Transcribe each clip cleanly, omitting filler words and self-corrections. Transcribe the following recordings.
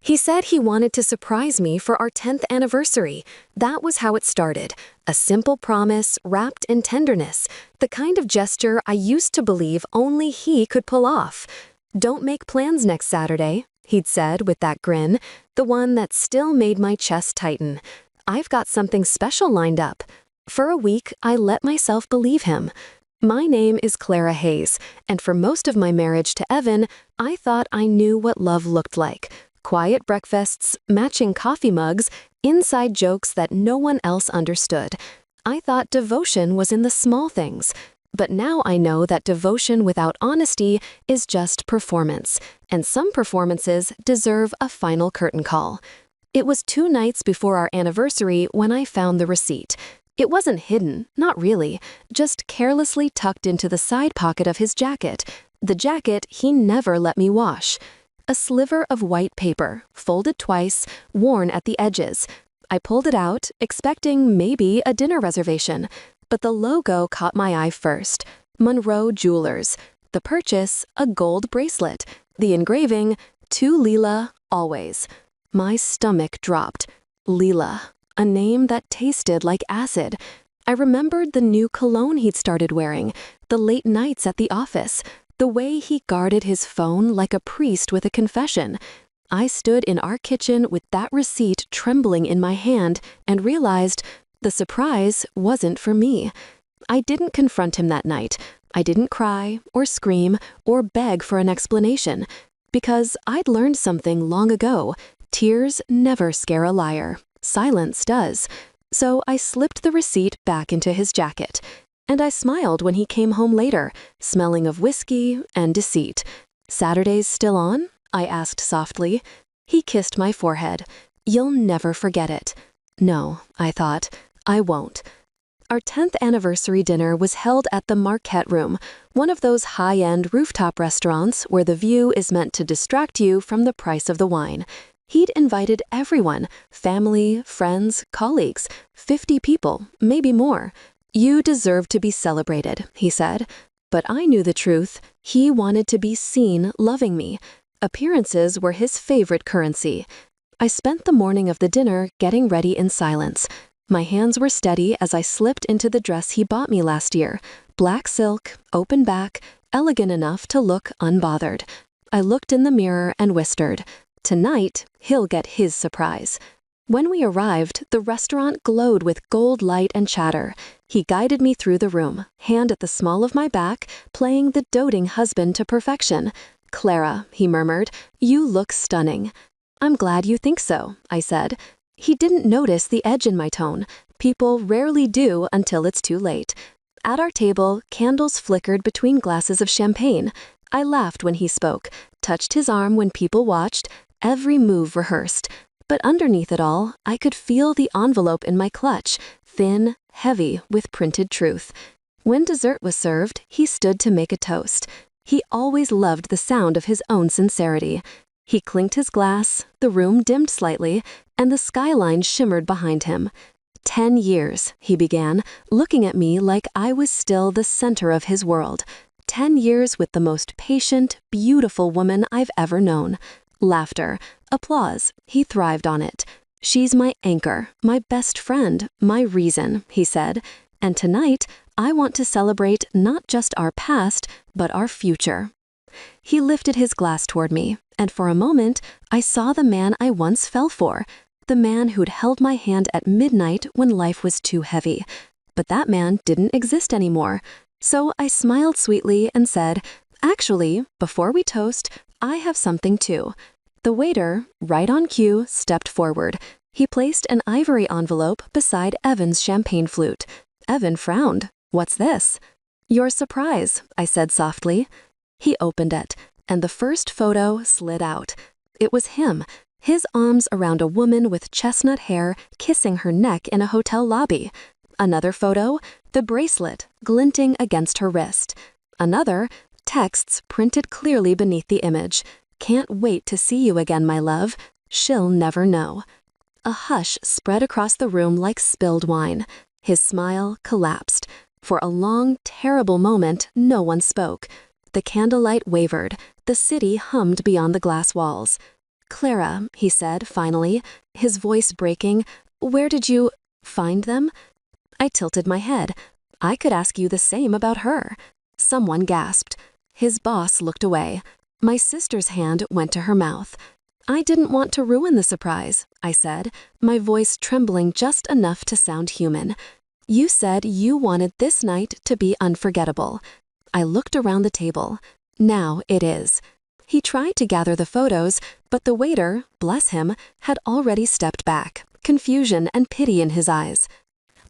He said he wanted to surprise me for our 10th anniversary. That was how it started. A simple promise wrapped in tenderness, the kind of gesture I used to believe only he could pull off. "Don't make plans next Saturday," he'd said with that grin, the one that still made my chest tighten. "I've got something special lined up." For a week, I let myself believe him. My name is Clara Hayes, and for most of my marriage to Evan, I thought I knew what love looked like. Quiet breakfasts, matching coffee mugs, inside jokes that no one else understood. I thought devotion was in the small things. But now I know that devotion without honesty is just performance, and some performances deserve a final curtain call. It was 2 nights before our anniversary when I found the receipt. It wasn't hidden, not really, just carelessly tucked into the side pocket of his jacket, the jacket he never let me wash. A sliver of white paper, folded twice, worn at the edges. I pulled it out, expecting maybe a dinner reservation, but the logo caught my eye first. Monroe Jewelers. The purchase, a gold bracelet. The engraving, "To Leela, always." My stomach dropped. Leela, a name that tasted like acid. I remembered the new cologne he'd started wearing, the late nights at the office, the way he guarded his phone like a priest with a confession. I stood in our kitchen with that receipt trembling in my hand and realized the surprise wasn't for me. I didn't confront him that night. I didn't cry or scream or beg for an explanation, because I'd learned something long ago. Tears never scare a liar. Silence does. So I slipped the receipt back into his jacket. And I smiled when he came home later, smelling of whiskey and deceit. "Saturdays still on?" I asked softly. He kissed my forehead. "You'll never forget it." No, I thought, I won't. Our 10th anniversary dinner was held at the Marquette Room, one of those high-end rooftop restaurants where the view is meant to distract you from the price of the wine. He'd invited everyone, family, friends, colleagues, 50 people, maybe more. "You deserve to be celebrated," he said. But I knew the truth. He wanted to be seen loving me. Appearances were his favorite currency. I spent the morning of the dinner getting ready in silence. My hands were steady as I slipped into the dress he bought me last year. Black silk, open back, elegant enough to look unbothered. I looked in the mirror and whispered, "Tonight, he'll get his surprise." When we arrived, the restaurant glowed with gold light and chatter. He guided me through the room, hand at the small of my back, playing the doting husband to perfection. "Clara," he murmured, "you look stunning." "I'm glad you think so," I said. He didn't notice the edge in my tone. People rarely do until it's too late. At our table, candles flickered between glasses of champagne. I laughed when he spoke, touched his arm when people watched, every move rehearsed. But underneath it all, I could feel the envelope in my clutch, thin, heavy, with printed truth. When dessert was served, he stood to make a toast. He always loved the sound of his own sincerity. He clinked his glass, the room dimmed slightly, and the skyline shimmered behind him. 10 years, he began, looking at me like I was still the center of his world. 10 years with the most patient, beautiful woman I've ever known. Laughter, applause, he thrived on it. "She's my anchor, my best friend, my reason," he said. "And tonight, I want to celebrate not just our past, but our future." He lifted his glass toward me, and for a moment, I saw the man I once fell for, the man who'd held my hand at midnight when life was too heavy. But that man didn't exist anymore. So I smiled sweetly and said, "Actually, before we toast, I have something too." The waiter, right on cue, stepped forward. He placed an ivory envelope beside Evan's champagne flute. Evan frowned. "What's this?" "Your surprise," I said softly. He opened it, and the first photo slid out. It was him, his arms around a woman with chestnut hair kissing her neck in a hotel lobby. Another photo, the bracelet glinting against her wrist. Another, texts printed clearly beneath the image. "Can't wait to see you again, my love. She'll never know." A hush spread across the room like spilled wine. His smile collapsed. For a long, terrible moment, no one spoke. The candlelight wavered. The city hummed beyond the glass walls. Clara, he said, finally, his voice breaking, where did you find them? I tilted my head. I could ask you the same about her. Someone gasped. His boss looked away. My sister's hand went to her mouth. I didn't want to ruin the surprise, I said, my voice trembling just enough to sound human. You said you wanted this night to be unforgettable. I looked around the table. Now it is. He tried to gather the photos, but the waiter, bless him, had already stepped back, confusion and pity in his eyes.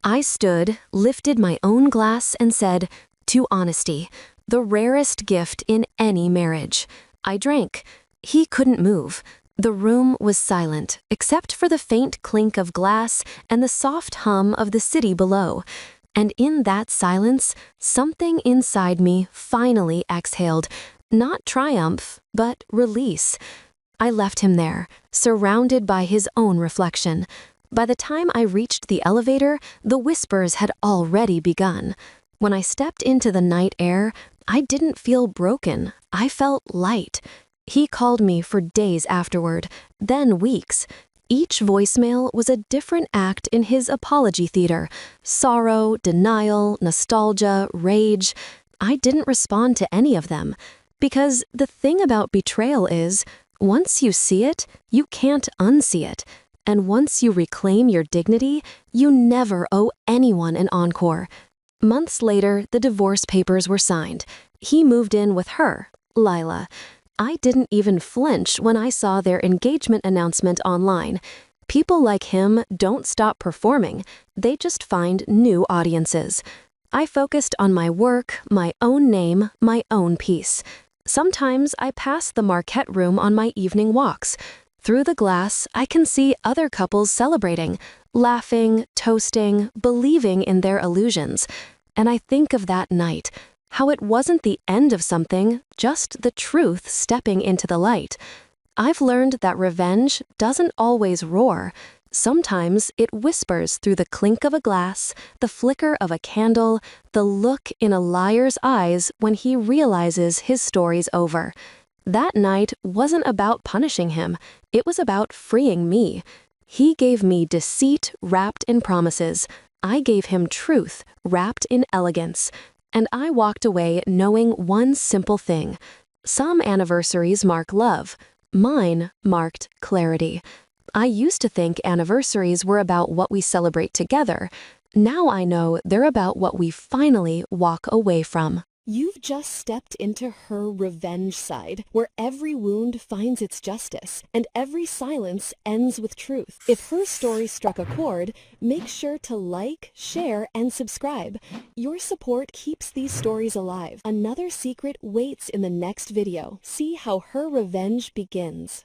I stood, lifted my own glass, and said, "To honesty, the rarest gift in any marriage." I drank. He couldn't move. The room was silent, except for the faint clink of glass and the soft hum of the city below. And in that silence, something inside me finally exhaled, not triumph, but release. I left him there, surrounded by his own reflection. By the time I reached the elevator, the whispers had already begun. When I stepped into the night air, I didn't feel broken. I felt light. He called me for days afterward, then weeks. Each voicemail was a different act in his apology theater. Sorrow, denial, nostalgia, rage. I didn't respond to any of them. Because the thing about betrayal is, once you see it, you can't unsee it. And once you reclaim your dignity, you never owe anyone an encore. Months later, the divorce papers were signed. He moved in with her, Lila. I didn't even flinch when I saw their engagement announcement online. People like him don't stop performing. They just find new audiences. I focused on my work, my own name, my own peace. Sometimes I pass the Marquette room on my evening walks. Through the glass, I can see other couples celebrating, laughing, toasting, believing in their illusions. And I think of that night, how it wasn't the end of something, just the truth stepping into the light. I've learned that revenge doesn't always roar. Sometimes it whispers through the clink of a glass, the flicker of a candle, the look in a liar's eyes when he realizes his story's over. That night wasn't about punishing him. It was about freeing me. He gave me deceit wrapped in promises. I gave him truth wrapped in elegance. And I walked away knowing one simple thing. Some anniversaries mark love. Mine marked clarity. I used to think anniversaries were about what we celebrate together. Now I know they're about what we finally walk away from. You've just stepped into her revenge side, where every wound finds its justice, and every silence ends with truth. If her story struck a chord, make sure to like, share, and subscribe. Your support keeps these stories alive. Another secret waits in the next video. See how her revenge begins.